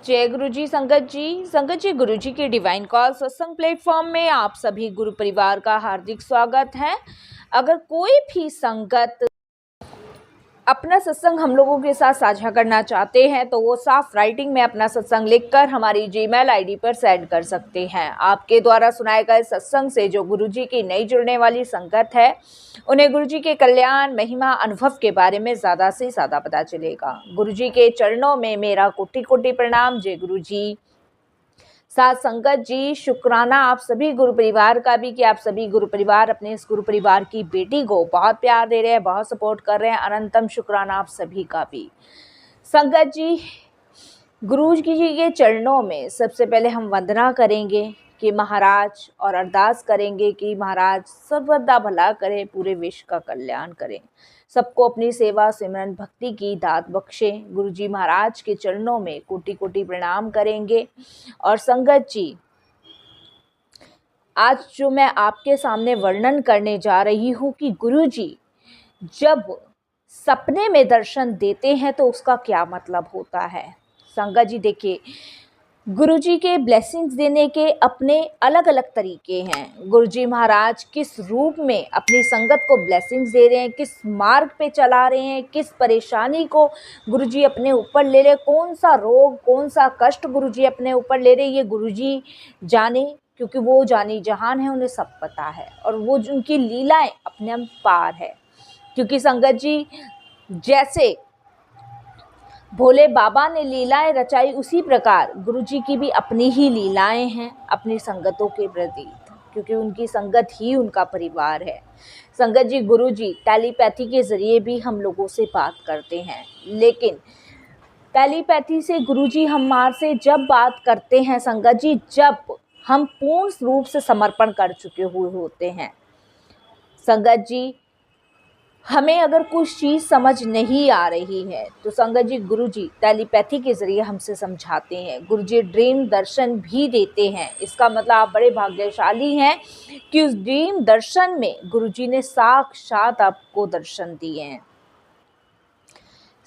जय गुरु जी। संगत जी गुरु जी के डिवाइन कॉल सत्संग प्लेटफॉर्म में आप सभी गुरु परिवार का हार्दिक स्वागत है। अगर कोई भी संगत अपना सत्संग हम लोगों के साथ साझा करना चाहते हैं तो वो साफ राइटिंग में अपना सत्संग लिखकर हमारी जीमेल आईडी पर सेंड कर सकते हैं। आपके द्वारा सुनाए गए सत्संग से जो गुरुजी की नई जुड़ने वाली संगत है उन्हें गुरुजी के कल्याण महिमा अनुभव के बारे में ज़्यादा से ज़्यादा पता चलेगा। गुरुजी के चरणों में मेरा कोटि कोटि प्रणाम। जय गुरुजी। साथ संगत जी शुक्राना आप सभी गुरु परिवार का भी कि आप सभी गुरु परिवार अपने इस गुरु परिवार की बेटी को बहुत प्यार दे रहे हैं, बहुत सपोर्ट कर रहे हैं। अनंतम शुक्राना आप सभी का भी। संगत जी गुरु जी के चरणों में सबसे पहले हम वंदना करेंगे कि महाराज और अरदास करेंगे कि महाराज सर्वदा भला करें, पूरे विश्व का कल्याण करें, सबको अपनी सेवा सिमरन भक्ति की दात बख्शे। गुरु जी महाराज के चरणों में कोटि कोटि प्रणाम करेंगे। और संगत जी आज जो मैं आपके सामने वर्णन करने जा रही हूँ कि गुरु जी जब सपने में दर्शन देते हैं तो उसका क्या मतलब होता है। संगत जी देखिए, गुरुजी के ब्लेसिंग्स देने के अपने अलग अलग तरीके हैं। गुरुजी महाराज किस रूप में अपनी संगत को ब्लेसिंग्स दे रहे हैं, किस मार्ग पे चला रहे हैं, किस परेशानी को गुरुजी अपने ऊपर ले रहे हैं, कौन सा रोग कौन सा कष्ट गुरुजी अपने ऊपर ले रहे हैं, ये गुरुजी जाने, क्योंकि वो जानी जहान है, उन्हें सब पता है और वो उनकी लीलाएं अपने पार है। क्योंकि संगत जी जैसे भोले बाबा ने लीलाएं रचाई उसी प्रकार गुरुजी की भी अपनी ही लीलाएं हैं अपनी संगतों के प्रति, क्योंकि उनकी संगत ही उनका परिवार है। संगत जी गुरुजी टेलीपैथी के ज़रिए भी हम लोगों से बात करते हैं, लेकिन टेलीपैथी से गुरुजी हमारे जब बात करते हैं संगत जी जब हम पूर्ण रूप से समर्पण कर चुके हुए होते हैं। संगत जी हमें अगर कुछ चीज़ समझ नहीं आ रही है तो संगत जी गुरुजी टेलीपैथी के ज़रिए हमसे समझाते हैं। गुरुजी ड्रीम दर्शन भी देते हैं। इसका मतलब आप बड़े भाग्यशाली हैं कि उस ड्रीम दर्शन में गुरुजी ने साक्षात आपको दर्शन दिए हैं।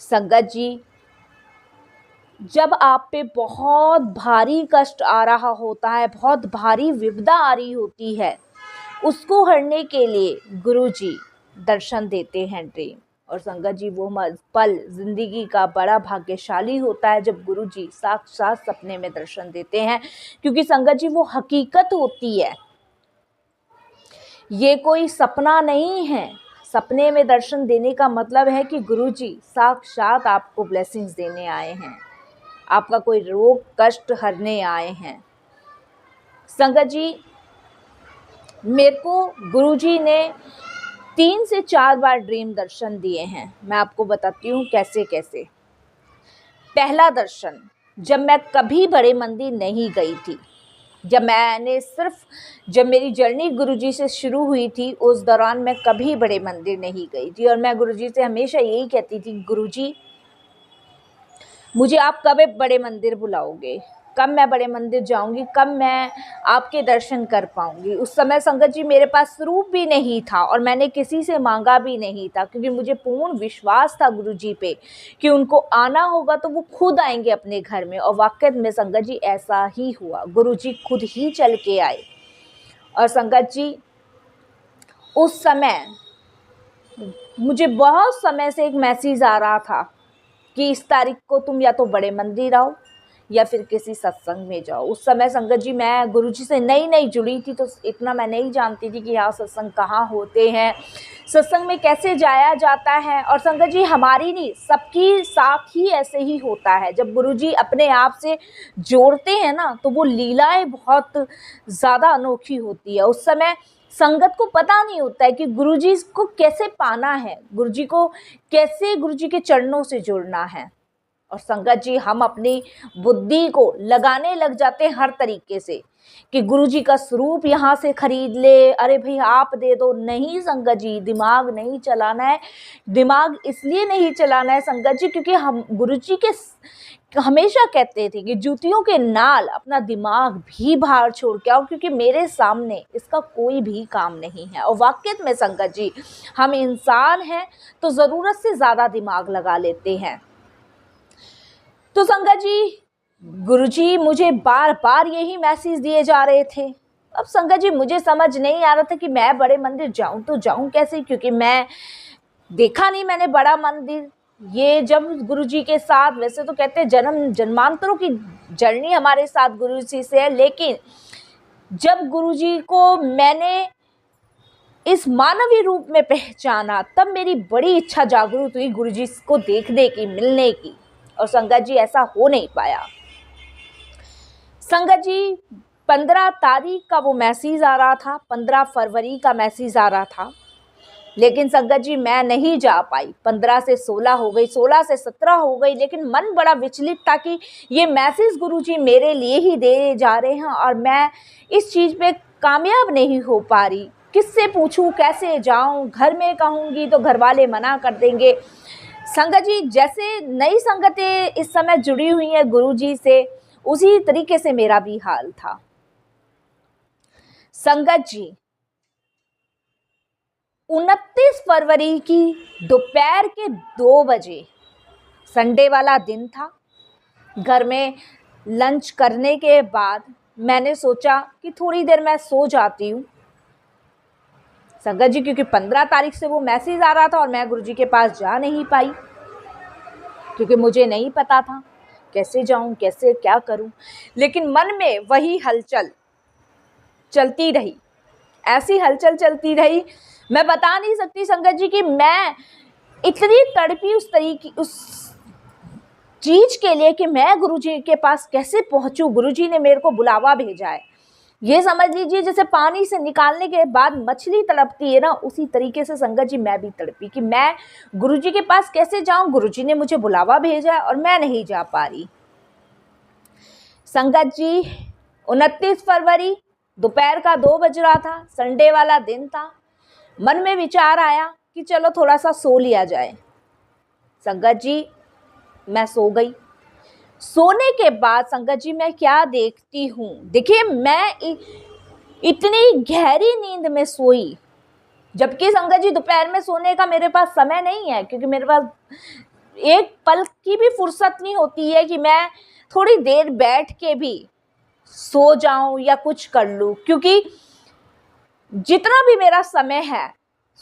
संगत जी जब आप पे बहुत भारी कष्ट आ रहा होता है, बहुत भारी विपदा आ रही होती है, उसको हरने के लिए गुरुजी दर्शन देते हैं ड्रीम। और संगत जी वो पल जिंदगी का बड़ा भाग्यशाली होता है जब गुरुजी साक्षात सपने में दर्शन देते हैं, क्योंकि संगत जी वो हकीकत होती है, ये कोई सपना नहीं है। सपने में दर्शन देने का मतलब है कि गुरुजी साक्षात आपको ब्लेसिंग्स देने आए हैं, आपका कोई रोग कष्ट हरने आए हैं। संगत जी मेरे को गुरुजी ने 3 से 4 बार ड्रीम दर्शन दिए हैं। मैं आपको बताती हूँ कैसे कैसे। पहला दर्शन जब मैं कभी बड़े मंदिर नहीं गई थी, जब मेरी जर्नी गुरुजी से शुरू हुई थी, उस दौरान मैं कभी बड़े मंदिर नहीं गई थी और मैं गुरुजी से हमेशा यही कहती थी, गुरुजी मुझे आप कब बड़े मंदिर बुलाओगे, कब मैं बड़े मंदिर जाऊंगी, कब मैं आपके दर्शन कर पाऊंगी। उस समय संगत जी मेरे पास रूप भी नहीं था और मैंने किसी से मांगा भी नहीं था, क्योंकि मुझे पूर्ण विश्वास था गुरुजी पे कि उनको आना होगा तो वो खुद आएंगे अपने घर में। और वाकई में संगत जी ऐसा ही हुआ, गुरुजी खुद ही चल के आए। और संगत जी उस समय मुझे बहुत समय से एक मैसेज आ रहा था कि इस तारीख को तुम या तो बड़े मंदिर आओ या फिर किसी सत्संग में जाओ। उस समय संगत जी मैं गुरुजी से नई जुड़ी थी, तो इतना मैं नहीं जानती थी कि यहाँ सत्संग कहाँ होते हैं, सत्संग में कैसे जाया जाता है। और संगत जी हमारी नहीं, सबकी साथ ही ऐसे ही होता है। जब गुरुजी अपने आप से जोड़ते हैं ना तो वो लीलाएं बहुत ज़्यादा अनोखी होती है। उस समय संगत को पता नहीं होता है कि गुरुजी को कैसे पाना है, गुरुजी को कैसे गुरुजी के चरणों से जुड़ना है। और संगत जी हम अपनी बुद्धि को लगाने लग जाते हैं हर तरीके से कि गुरुजी का स्वरूप यहाँ से खरीद ले, अरे भाई आप दे दो। नहीं संगत जी, दिमाग नहीं चलाना है। दिमाग इसलिए नहीं चलाना है संगत जी क्योंकि हम गुरुजी के हमेशा कहते थे कि जूतियों के नाल अपना दिमाग भी बाहर छोड़ के आओ, क्योंकि मेरे सामने इसका कोई भी काम नहीं है। और वाकई में संगत जी हम इंसान हैं तो ज़रूरत से ज़्यादा दिमाग लगा लेते हैं। तो संगत जी गुरुजी मुझे बार बार यही मैसेज दिए जा रहे थे। अब संगत जी मुझे समझ नहीं आ रहा था कि मैं बड़े मंदिर जाऊं तो जाऊं कैसे, क्योंकि मैं देखा नहीं मैंने बड़ा मंदिर। ये जब गुरुजी के साथ, वैसे तो कहते हैं जन्म जन्मांतरों की जर्नी हमारे साथ गुरुजी से है, लेकिन जब गुरुजी को मैंने इस मानवीय रूप में पहचाना तब मेरी बड़ी इच्छा जागृत हुई गुरुजी को देखने की, मिलने की। और संगत जी ऐसा हो नहीं पाया। संगत जी 15 तारीख का वो मैसेज आ रहा था, 15 फरवरी का मैसेज आ रहा था, लेकिन संगत जी मैं नहीं जा पाई। 15 से 16 हो गई, 16 से 17 हो गई, लेकिन मन बड़ा विचलित था कि ये मैसेज गुरुजी मेरे लिए ही दे जा रहे हैं और मैं इस चीज़ पे कामयाब नहीं हो पा रही। किससे पूछूं, कैसे जाऊं, घर में कहूँगी तो घर वाले मना कर देंगे। संगत जी जैसे नई संगतें इस समय जुड़ी हुई हैं गुरुजी से, उसी तरीके से मेरा भी हाल था। संगत जी 29 फरवरी की दोपहर के 2 बजे, संडे वाला दिन था। घर में लंच करने के बाद मैंने सोचा कि थोड़ी देर मैं सो जाती हूँ। संगत जी क्योंकि 15 तारीख से वो मैसेज आ रहा था और मैं गुरुजी के पास जा नहीं पाई, क्योंकि मुझे नहीं पता था कैसे जाऊं, कैसे क्या करूं। लेकिन मन में वही हलचल चलती रही, ऐसी हलचल चलती रही, मैं बता नहीं सकती संगत जी कि मैं इतनी तड़पी उस चीज के लिए कि मैं गुरुजी के पास कैसे पहुंचूं। गुरुजी ने मेरे को बुलावा भेजा है। ये समझ लीजिए जैसे पानी से निकालने के बाद मछली तड़पती है ना, उसी तरीके से संगत जी मैं भी तड़पी कि मैं गुरुजी के पास कैसे जाऊं। गुरुजी ने मुझे बुलावा भेजा है और मैं नहीं जा पा रही। संगत जी 29 फरवरी दोपहर का 2 बज रहा था, संडे वाला दिन था। मन में विचार आया कि चलो थोड़ा सा सो लिया जाए। संगत जी मैं सो गई। सोने के बाद संगत जी मैं क्या देखती हूँ, देखिए मैं इतनी गहरी नींद में सोई, जबकि संगत जी दोपहर में सोने का मेरे पास समय नहीं है, क्योंकि मेरे पास एक पल की भी फुर्सत नहीं होती है कि मैं थोड़ी देर बैठ के भी सो जाऊं या कुछ कर लूं। क्योंकि जितना भी मेरा समय है,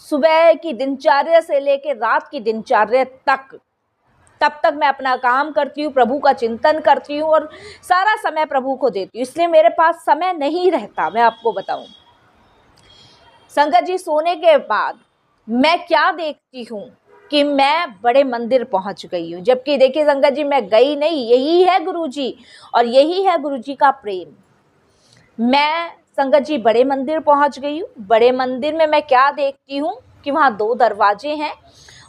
सुबह की दिनचर्या से लेकर रात की दिनचर्या तक, तब तक मैं अपना काम करती हूँ, प्रभु का चिंतन करती हूँ और सारा समय प्रभु को देती हूँ, इसलिए मेरे पास समय नहीं रहता। मैं आपको बताऊं संगत जी, सोने के बाद मैं क्या देखती हूँ कि मैं बड़े मंदिर पहुँच गई हूँ। जबकि देखिए संगत जी मैं गई नहीं, यही है गुरुजी और यही है गुरुजी का प्रेम। मैं संगत जी बड़े मंदिर पहुँच गई हूँ। बड़े मंदिर में मैं क्या देखती हूँ कि वहाँ 2 दरवाजे हैं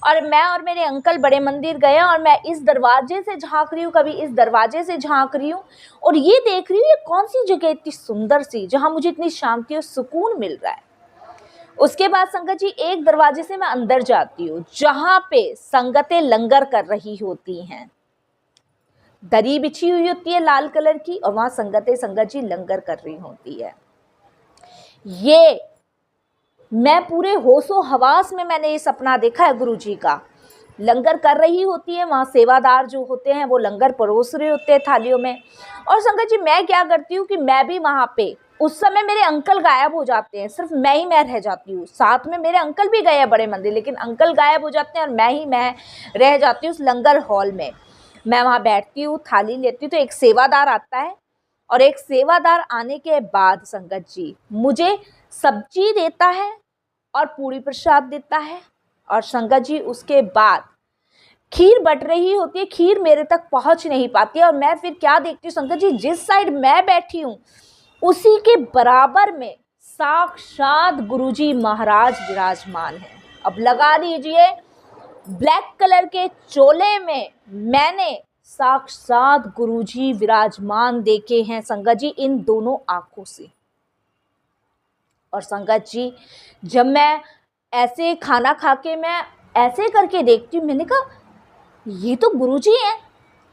और मैं और मेरे अंकल बड़े मंदिर गए और मैं इस दरवाजे से झांक रही हूँ, कभी इस दरवाजे से झांक रही हूँ और ये देख रही हूँ ये कौन सी जगह इतनी सुंदर सी, जहाँ मुझे इतनी शांति और सुकून मिल रहा है। उसके बाद संगत जी एक दरवाजे से मैं अंदर जाती हूँ, जहाँ पे संगतें लंगर कर रही होती हैं। दरी बिछी हुई होती है लाल कलर की और वहाँ संगतें संगत जी लंगर कर रही होती है। ये मैं पूरे होशो हवास में मैंने ये सपना देखा है। गुरुजी का लंगर कर रही होती है, वहाँ सेवादार जो होते हैं वो लंगर परोस रहे होते हैं थालियों में। और संगत जी मैं क्या करती हूँ कि मैं भी वहाँ पे, उस समय मेरे अंकल गायब हो जाते हैं, सिर्फ मैं रह जाती हूँ। साथ में मेरे अंकल भी गए हैं बड़े मंदिर, लेकिन अंकल गायब हो जाते हैं और मैं रह जाती हूँ उस लंगर हॉल में। मैं वहाँ बैठती हूँ, थाली लेती हूँ तो एक सेवादार आता है और एक सेवादार आने के बाद संगत जी मुझे सब्जी देता है और पूरी प्रसाद देता है। और संगत जी उसके बाद खीर बट रही होती है, खीर मेरे तक पहुंच नहीं पाती है और मैं फिर क्या देखती हूँ संगत जी, जिस साइड मैं बैठी हूँ उसी के बराबर में साक्षात गुरुजी महाराज विराजमान है। अब लगा लीजिए ब्लैक कलर के चोले में मैंने साक्षात गुरुजी विराजमान देखे हैं संगत जी इन दोनों आंखों से। और संगत जी जब मैं ऐसे खाना खा के मैं ऐसे करके देखती हूँ, मैंने कहा ये तो गुरुजी हैं।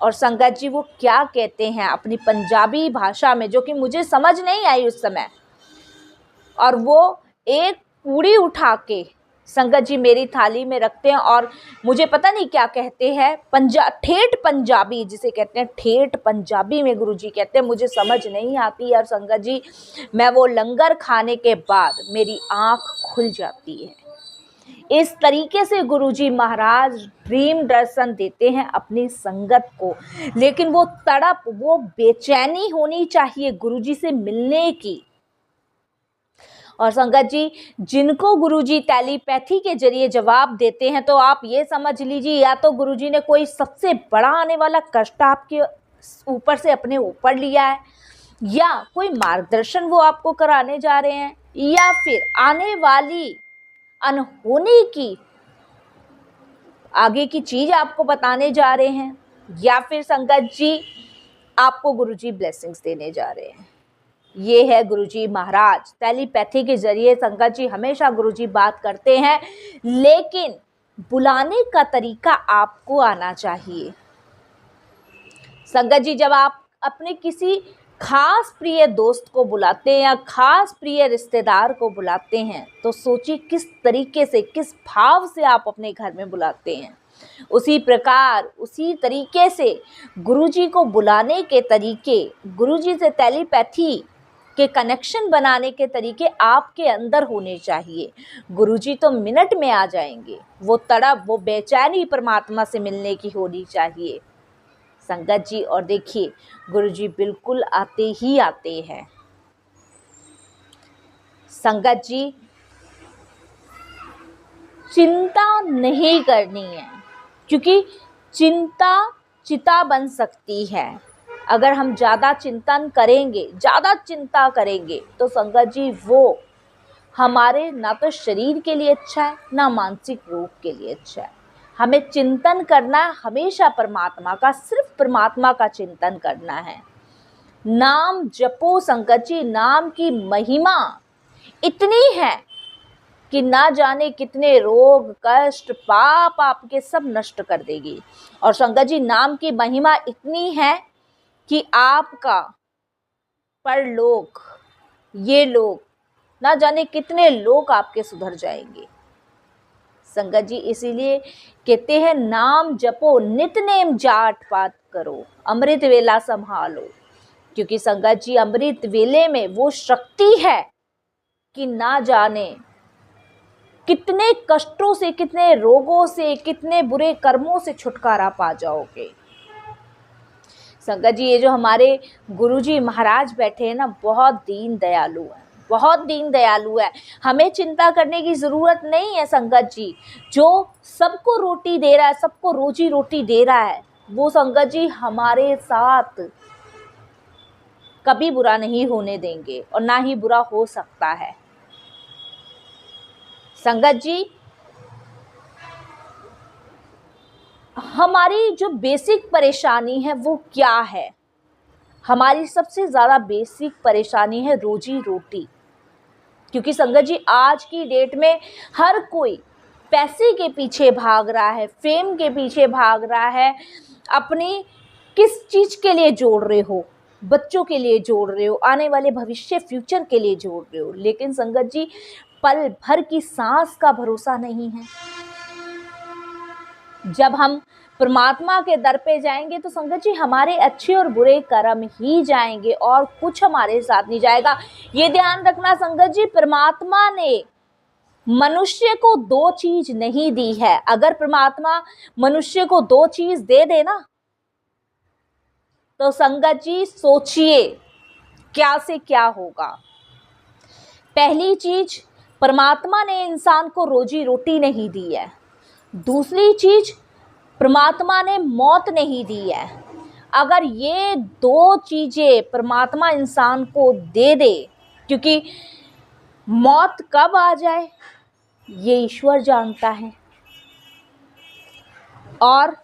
और संगत जी वो क्या कहते हैं अपनी पंजाबी भाषा में, जो कि मुझे समझ नहीं आई उस समय, और वो एक पूड़ी उठा के संगत जी मेरी थाली में रखते हैं और मुझे पता नहीं क्या कहते हैं, ठेठ पंजाबी जिसे कहते हैं, ठेठ पंजाबी में गुरुजी कहते हैं, मुझे समझ नहीं आती यार संगत जी। मैं वो लंगर खाने के बाद मेरी आँख खुल जाती है। इस तरीके से गुरुजी महाराज ड्रीम दर्शन देते हैं अपनी संगत को। लेकिन वो तड़प, वो बेचैनी होनी चाहिए गुरुजी से मिलने की। और संगत जी, जिनको गुरुजी टेलीपैथी के जरिए जवाब देते हैं, तो आप ये समझ लीजिए या तो गुरुजी ने कोई सबसे बड़ा आने वाला कष्ट आपके ऊपर से अपने ऊपर लिया है, या कोई मार्गदर्शन वो आपको कराने जा रहे हैं, या फिर आने वाली अनहोनी की आगे की चीज आपको बताने जा रहे हैं, या फिर संगत जी आपको गुरुजी ब्लेसिंग्स देने जा रहे हैं। ये है गुरुजी महाराज। टेलीपैथी के जरिए संगत जी हमेशा गुरुजी बात करते हैं, लेकिन बुलाने का तरीका आपको आना चाहिए। संगत जी जब आप अपने किसी खास प्रिय दोस्त को बुलाते हैं या खास प्रिय रिश्तेदार को बुलाते हैं, तो सोचिए किस तरीके से, किस भाव से आप अपने घर में बुलाते हैं। उसी प्रकार, उसी तरीके से गुरुजी को बुलाने के तरीके, गुरुजी से टेलीपैथी के कनेक्शन बनाने के तरीके आपके अंदर होने चाहिए। गुरुजी तो मिनट में आ जाएंगे, वो तड़प, वो बेचैनी परमात्मा से मिलने की होनी चाहिए संगत जी। और देखिए गुरुजी बिल्कुल आते ही आते हैं संगत जी। चिंता नहीं करनी है, क्योंकि चिंता चिता बन सकती है। अगर हम ज़्यादा चिंतन करेंगे, ज़्यादा चिंता करेंगे, तो संगत जी वो हमारे ना तो शरीर के लिए अच्छा है, ना मानसिक रोग के लिए अच्छा है। हमें चिंतन करना है हमेशा परमात्मा का, सिर्फ परमात्मा का चिंतन करना है। नाम जपो संगत जी, नाम की महिमा इतनी है कि ना जाने कितने रोग, कष्ट, पाप आपके सब नष्ट कर देगी। और संगत जी नाम की महिमा इतनी है कि आपका परलोक, ये लोग, ना जाने कितने लोग आपके सुधर जाएंगे संगत जी। इसीलिए कहते हैं नाम जपो, नित नेम जाट पात करो, अमृत वेला संभालो। क्योंकि संगत जी अमृत वेले में वो शक्ति है कि ना जाने कितने कष्टों से, कितने रोगों से, कितने बुरे कर्मों से छुटकारा पा जाओगे संगत जी। ये जो हमारे गुरुजी महाराज बैठे हैं ना, बहुत दीन दयालु है, बहुत दीन दयालु है। हमें चिंता करने की ज़रूरत नहीं है संगत जी। जो सबको रोटी दे रहा है, सबको रोजी रोटी दे रहा है, वो संगत जी हमारे साथ कभी बुरा नहीं होने देंगे और ना ही बुरा हो सकता है संगत जी। हमारी जो बेसिक परेशानी है वो क्या है? हमारी सबसे ज़्यादा बेसिक परेशानी है रोजी रोटी। क्योंकि संगत जी आज की डेट में हर कोई पैसे के पीछे भाग रहा है, फेम के पीछे भाग रहा है। अपनी किस चीज़ के लिए जोड़ रहे हो? बच्चों के लिए जोड़ रहे हो, आने वाले भविष्य फ्यूचर के लिए जोड़ रहे हो। लेकिन संगत जी पल भर की सांस का भरोसा नहीं है। जब हम परमात्मा के दर पे जाएंगे तो संगत जी हमारे अच्छे और बुरे कर्म ही जाएंगे और कुछ हमारे साथ नहीं जाएगा। ये ध्यान रखना संगत जी, परमात्मा ने मनुष्य को दो चीज नहीं दी है। अगर परमात्मा मनुष्य को दो चीज दे देना तो संगत जी सोचिए क्या से क्या होगा। पहली चीज, परमात्मा ने इंसान को रोजी रोटी नहीं दी है। दूसरी चीज, परमात्मा ने मौत नहीं दी है। अगर ये दो चीजें परमात्मा इंसान को दे दे, क्योंकि मौत कब आ जाए ये ईश्वर जानता है, और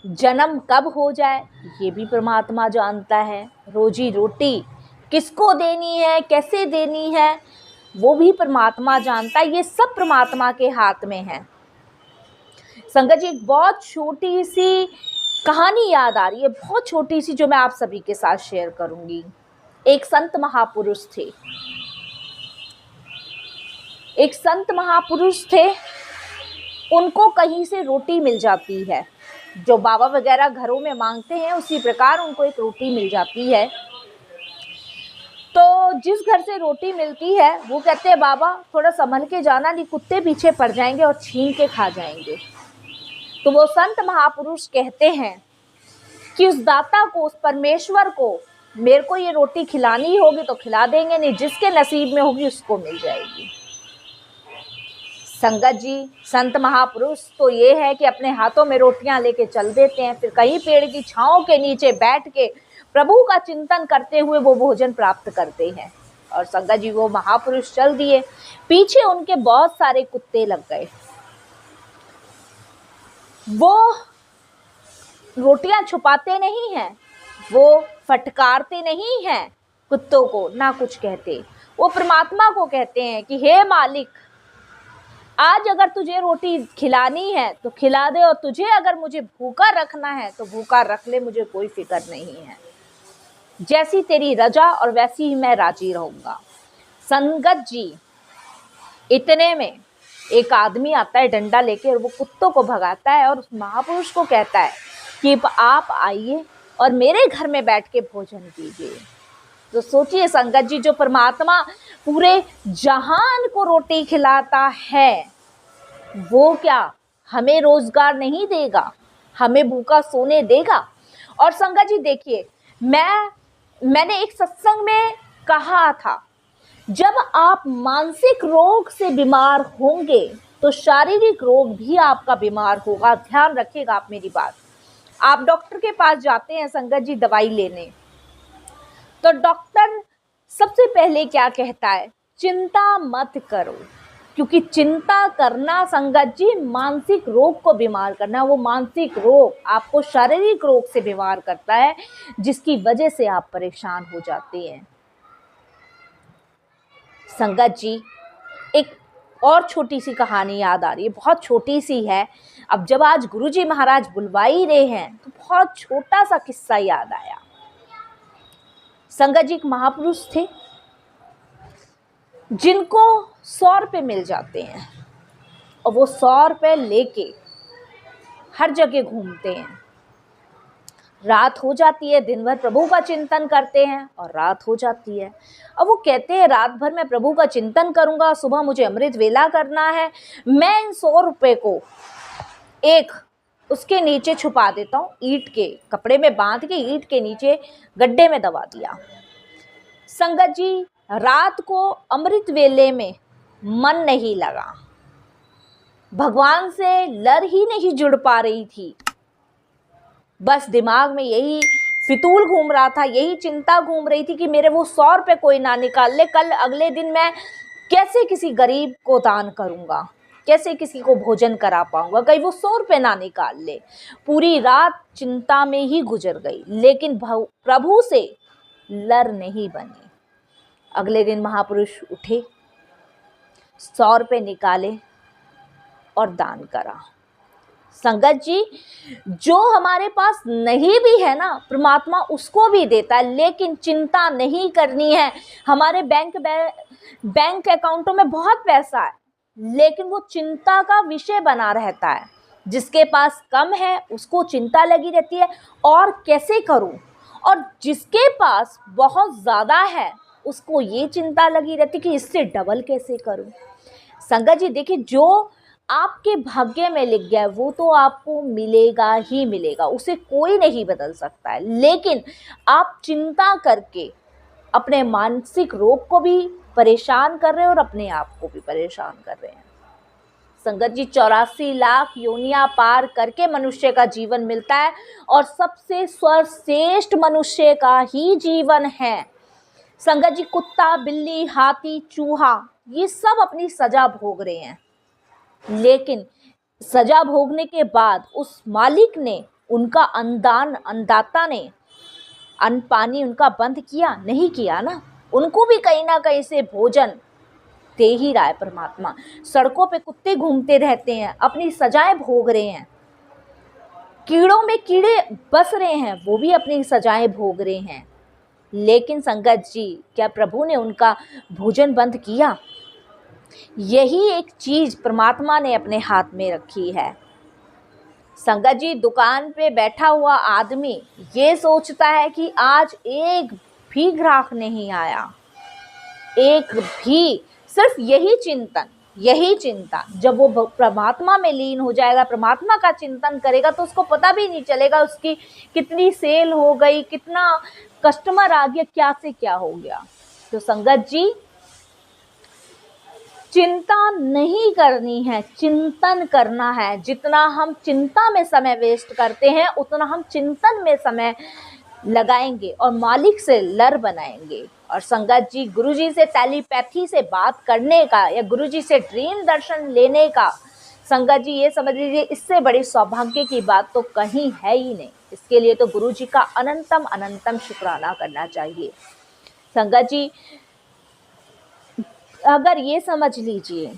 जन्म कब हो जाए ये भी परमात्मा जानता है। रोजी रोटी किसको देनी है, कैसे देनी है, वो भी परमात्मा जानता है। ये सब परमात्मा के हाथ में है। संगत जी एक बहुत छोटी सी कहानी याद आ रही है, बहुत छोटी सी, जो मैं आप सभी के साथ शेयर करूंगी। एक संत महापुरुष थे, एक संत महापुरुष थे उनको कहीं से रोटी मिल जाती है। जो बाबा वगैरह घरों में मांगते हैं उसी प्रकार उनको एक रोटी मिल जाती है। तो जिस घर से रोटी मिलती है वो कहते हैं बाबा थोड़ा संभल के जाना, नहीं कुत्ते पीछे पड़ जाएंगे और छीन के खा जाएंगे। तो वो संत महापुरुष कहते हैं कि उस दाता को, उस परमेश्वर को मेरे को ये रोटी खिलानी होगी तो खिला देंगे, नहीं जिसके नसीब में होगी उसको मिल जाएगी। संगत जी, संत महापुरुष तो ये है कि अपने हाथों में रोटियां लेके चल देते हैं, फिर कहीं पेड़ की छांव के नीचे बैठ के प्रभु का चिंतन करते हुए वो भोजन प्राप्त करते हैं। और संगत जी, वो महापुरुष चल दिए, पीछे उनके बहुत सारे कुत्ते लग गए। वो रोटियां छुपाते नहीं हैं, वो फटकारते नहीं हैं कुत्तों को, ना कुछ कहते। वो परमात्मा को कहते हैं कि हे मालिक, आज अगर तुझे रोटी खिलानी है तो खिला दे, और तुझे अगर मुझे भूखा रखना है तो भूखा रख ले, मुझे कोई फिक्र नहीं है। जैसी तेरी रजा और वैसी ही मैं राजी रहूंगा। संगत जी, इतने में एक आदमी आता है डंडा लेके और वो कुत्तों को भगाता है और उस महापुरुष को कहता है कि आप आइए और मेरे घर में बैठ के भोजन कीजिए। तो सोचिए संगत जी, जो परमात्मा पूरे जहान को रोटी खिलाता है वो क्या हमें रोजगार नहीं देगा, हमें भूखा सोने देगा? और संगत जी देखिए, मैंने एक सत्संग में कहा था, जब आप मानसिक रोग से बीमार होंगे तो शारीरिक रोग भी आपका बीमार होगा। ध्यान रखिएगा आप मेरी बात। आप डॉक्टर के पास जाते हैं संगत जी दवाई लेने, तो डॉक्टर सबसे पहले क्या कहता है? चिंता मत करो, क्योंकि चिंता करना संगत जी मानसिक रोग को बीमार करना। वो मानसिक रोग आपको शारीरिक रोग से बीमार करता है, जिसकी वजह से आप परेशान हो जाते हैं। संगत जी, एक और छोटी सी कहानी याद आ रही है, बहुत छोटी सी है। अब जब आज गुरुजी महाराज बुलवा ही रहे हैं तो बहुत छोटा सा किस्सा याद आया। संगत जी, एक महापुरुष थे जिनको 100 रुपये मिल जाते हैं और वो 100 रुपये लेके हर जगह घूमते हैं। रात हो जाती है, दिन भर प्रभु का चिंतन करते हैं और रात हो जाती है। अब वो कहते हैं रात भर मैं प्रभु का चिंतन करूंगा, सुबह मुझे अमृत वेला करना है, मैं इन 100 रुपये को एक उसके नीचे छुपा देता हूँ, ईंट के कपड़े में बांध के ईंट के नीचे गड्ढे में दबा दिया। संगत जी, रात को अमृत वेले में मन नहीं लगा, भगवान से लर ही नहीं जुड़ पा रही थी, बस दिमाग में यही फितूल घूम रहा था, यही चिंता घूम रही थी कि मेरे वो 100 रुपये कोई ना निकाल ले, कल अगले दिन मैं कैसे किसी गरीब को दान करूँगा, कैसे किसी को भोजन करा पाऊँगा, कहीं वो 100 रुपये ना निकाल ले। पूरी रात चिंता में ही गुजर गई, लेकिन प्रभु से लर नहीं बनी। अगले दिन महापुरुष उठे, 100 रुपये निकाले और दान करा। संगत जी, जो हमारे पास नहीं भी है ना, परमात्मा उसको भी देता है, लेकिन चिंता नहीं करनी है। हमारे बैंक अकाउंटों में बहुत पैसा है, लेकिन वो चिंता का विषय बना रहता है। जिसके पास कम है उसको चिंता लगी रहती है, और कैसे करूं, और जिसके पास बहुत ज़्यादा है उसको ये चिंता लगी रहती कि इससे डबल कैसे करूं। संगत जी देखिए, जो आपके भाग्य में लिख गया है वो तो आपको मिलेगा ही मिलेगा, उसे कोई नहीं बदल सकता है। लेकिन आप चिंता करके अपने मानसिक रोग को भी परेशान कर रहे हैं और अपने आप को भी परेशान कर रहे हैं। संगत जी, 84 लाख योनियां पार करके मनुष्य का जीवन मिलता है, और सबसे सर्वश्रेष्ठ मनुष्य का ही जीवन है। संगत जी, कुत्ता, बिल्ली, हाथी, चूहा, ये सब अपनी सजा भोग रहे हैं, लेकिन सजा भोगने के बाद उस मालिक ने, उनका अन्नदाता ने अन्न पानी उनका बंद किया? नहीं किया ना। उनको भी कहीं ना कहीं से भोजन दे ही रहा है परमात्मा। सड़कों पे कुत्ते घूमते रहते हैं, अपनी सजाएं भोग रहे हैं। कीड़ों में कीड़े बस रहे हैं, वो भी अपनी सजाएं भोग रहे हैं। लेकिन संगत जी, क्या प्रभु ने उनका भोजन बंद किया? यही एक चीज़ परमात्मा ने अपने हाथ में रखी है। संगत जी, दुकान पे बैठा हुआ आदमी ये सोचता है कि आज एक भी ग्राहक नहीं आया, एक भी, सिर्फ यही चिंता जब वो परमात्मा में लीन हो जाएगा, परमात्मा का चिंतन करेगा, तो उसको पता भी नहीं चलेगा उसकी कितनी सेल हो गई, कितना कस्टमर आ गया, क्या से क्या हो गया। तो संगत जी, चिंता नहीं करनी है, चिंतन करना है। जितना हम चिंता में समय वेस्ट करते हैं उतना हम चिंतन में समय लगाएंगे और मालिक से लर बनाएंगे। और संगत जी, गुरुजी से टेलीपैथी से बात करने का या गुरुजी से ड्रीम दर्शन लेने का, संगत जी ये समझ लीजिए, इससे बड़ी सौभाग्य की बात तो कहीं है ही नहीं। इसके लिए तो गुरुजी का अनंतम शुक्राना करना चाहिए। संगत जी, अगर ये समझ लीजिए,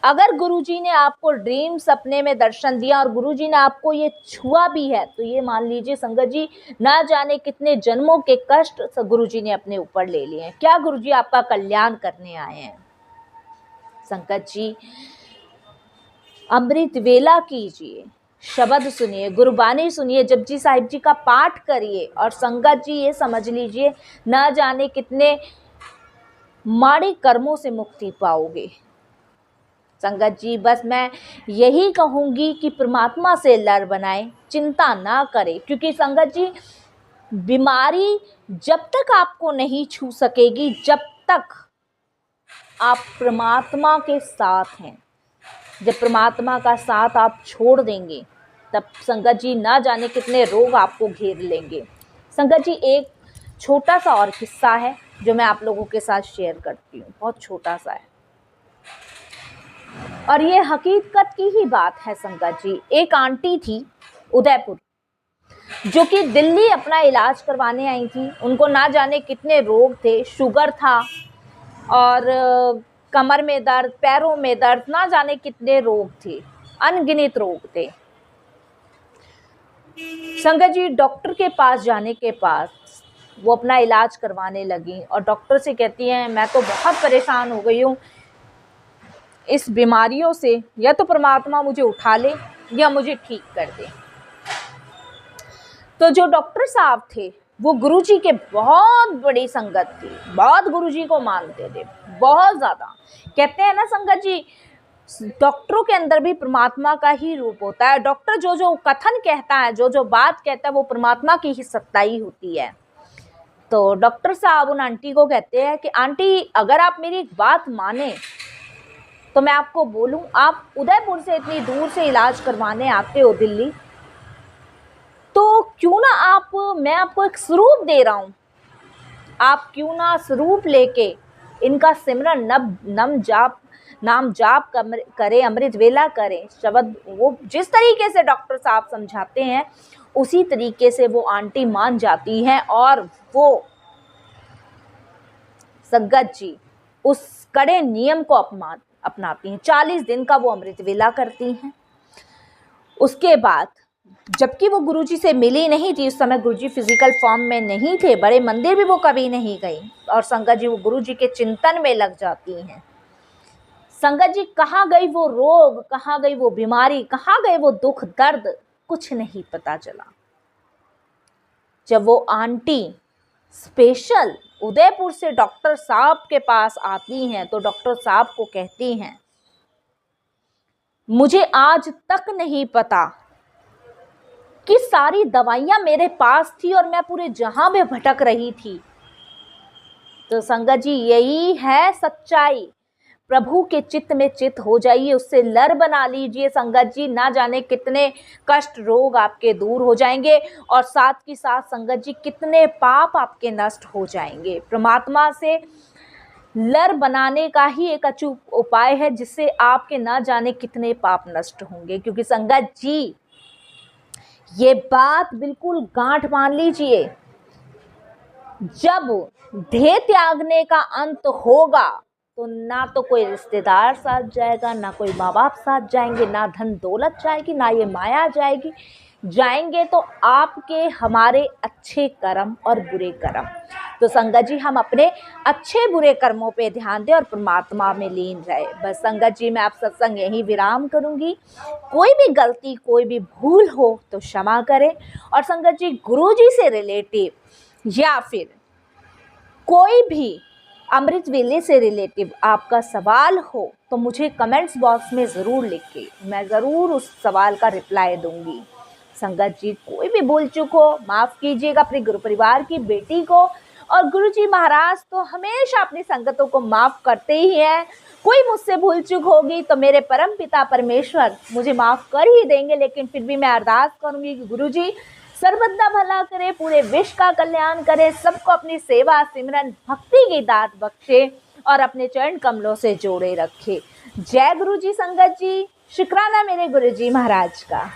अगर गुरुजी ने आपको ड्रीम सपने में दर्शन दिया और गुरुजी ने आपको ये छुआ भी है, तो ये मान लीजिए संगत जी, ना जाने कितने जन्मों के कष्ट गुरुजी ने अपने ऊपर ले लिए हैं। क्या गुरुजी आपका कल्याण करने आए हैं। संगत जी, अमृत वेला कीजिए, शब्द सुनिए, गुरबानी सुनिए, जपजी साहिब जी का पाठ करिए और संगत जी ये समझ लीजिए, ना जाने कितने माड़े कर्मों से मुक्ति पाओगे। संगत जी, बस मैं यही कहूँगी कि परमात्मा से लड़ बनाएं, चिंता ना करें, क्योंकि संगत जी बीमारी जब तक आपको नहीं छू सकेगी जब तक आप परमात्मा के साथ हैं। जब परमात्मा का साथ आप छोड़ देंगे तब संगत जी ना जाने कितने रोग आपको घेर लेंगे। संगत जी, एक छोटा सा और किस्सा है जो मैं आप लोगों के साथ शेयर करती हूँ, बहुत छोटा सा है और ये हकीकत की ही बात है। संगत जी, एक आंटी थी उदयपुर, जो कि दिल्ली अपना इलाज करवाने आई थी। उनको ना जाने कितने रोग थे, शुगर था और कमर में दर्द, पैरों में दर्द, ना जाने कितने रोग थे, अनगिनत रोग थे। संगत जी, डॉक्टर के पास जाने के पास वो अपना इलाज करवाने लगी और डॉक्टर से कहती हैं, मैं तो बहुत परेशान हो गई हूँ इस बीमारियों से, या तो परमात्मा मुझे उठा ले या मुझे ठीक कर दे। तो जो डॉक्टर साहब थे वो गुरुजी के बहुत बड़ी संगत थी, बहुत गुरुजी को मानते थे, बहुत ज़्यादा। कहते हैं ना संगत जी, डॉक्टरों के अंदर भी परमात्मा का ही रूप होता है। डॉक्टर जो कथन कहता है, जो बात कहता है, वो परमात्मा की ही सत्ताई होती है। तो डॉक्टर साहब उन आंटी को कहते हैं कि आंटी, अगर आप मेरी एक बात माने तो मैं आपको बोलूं, आप उदयपुर से इतनी दूर से इलाज करवाने आते हो दिल्ली, तो क्यों ना मैं आपको एक स्वरूप दे रहा हूँ, आप क्यों ना स्वरूप लेके इनका सिमरन नाम जाप करें, अमृत वेला करें, शब्द वो जिस तरीके से डॉक्टर साहब समझाते हैं उसी तरीके से वो आंटी मान जाती हैं और वो संगत जी उस कड़े नियम को अपनाती हैं। 40 दिन का वो अमृत वेला करती हैं। उसके बाद, जबकि वो गुरुजी से मिली नहीं थी, उस समय गुरुजी फिजिकल फॉर्म में नहीं थे, बड़े मंदिर भी वो कभी नहीं गई, और संगत जी वो गुरुजी के चिंतन में लग जाती हैं। संगत जी, कहाँ गई वो रोग, कहाँ गई वो बीमारी, कहाँ गए वो दुख दर्द, कुछ नहीं पता चला। जब वो आंटी स्पेशल उदयपुर से डॉक्टर साहब के पास आती हैं तो डॉक्टर साहब को कहती हैं, मुझे आज तक नहीं पता कि सारी दवाइयां मेरे पास थी और मैं पूरे जहां में भटक रही थी। तो संगत जी, यही है सच्चाई। प्रभु के चित्त में चित्त हो जाइए, उससे लर बना लीजिए संगत जी, ना जाने कितने कष्ट रोग आपके दूर हो जाएंगे और साथ की साथ संगत जी कितने पाप आपके नष्ट हो जाएंगे। परमात्मा से लर बनाने का ही एक अचूक उपाय है जिससे आपके ना जाने कितने पाप नष्ट होंगे। क्योंकि संगत जी, ये बात बिल्कुल गांठ बांध लीजिए, जब देह त्यागने का अंत होगा तो ना तो कोई रिश्तेदार साथ जाएगा, ना कोई माँ बाप साथ जाएंगे, ना धन दौलत जाएगी, ना ये माया जाएगी। जाएंगे तो आपके हमारे अच्छे कर्म और बुरे कर्म। तो संगत जी हम अपने अच्छे बुरे कर्मों पे ध्यान दें और परमात्मा में लीन रहे। बस संगत जी मैं आप सत्संग यहीं विराम करूंगी। कोई भी गलती कोई भी भूल हो तो क्षमा करें। और संगत जी गुरु जी से रिलेटिव या फिर कोई भी अमृत वेले से रिलेटिव आपका सवाल हो तो मुझे कमेंट्स बॉक्स में ज़रूर लिखिए, मैं ज़रूर उस सवाल का रिप्लाई दूंगी। संगत जी कोई भी भूल चूक हो माफ़ कीजिएगा अपने गुरु परिवार की बेटी को। और गुरु जी महाराज तो हमेशा अपनी संगतों को माफ़ करते ही हैं। कोई मुझसे भूल चूक होगी तो मेरे परम पिता परमेश्वर मुझे माफ़ कर ही देंगे, लेकिन फिर भी मैं अरदास करूँगी कि गुरु जी सर्वदा भला करे, पूरे विश्व का कल्याण करे, सबको अपनी सेवा सिमरन भक्ति की दात बख्शे और अपने चरण कमलों से जोड़े रखे। जय गुरु जी संगत जी, शुक्राना मेरे गुरु जी महाराज का।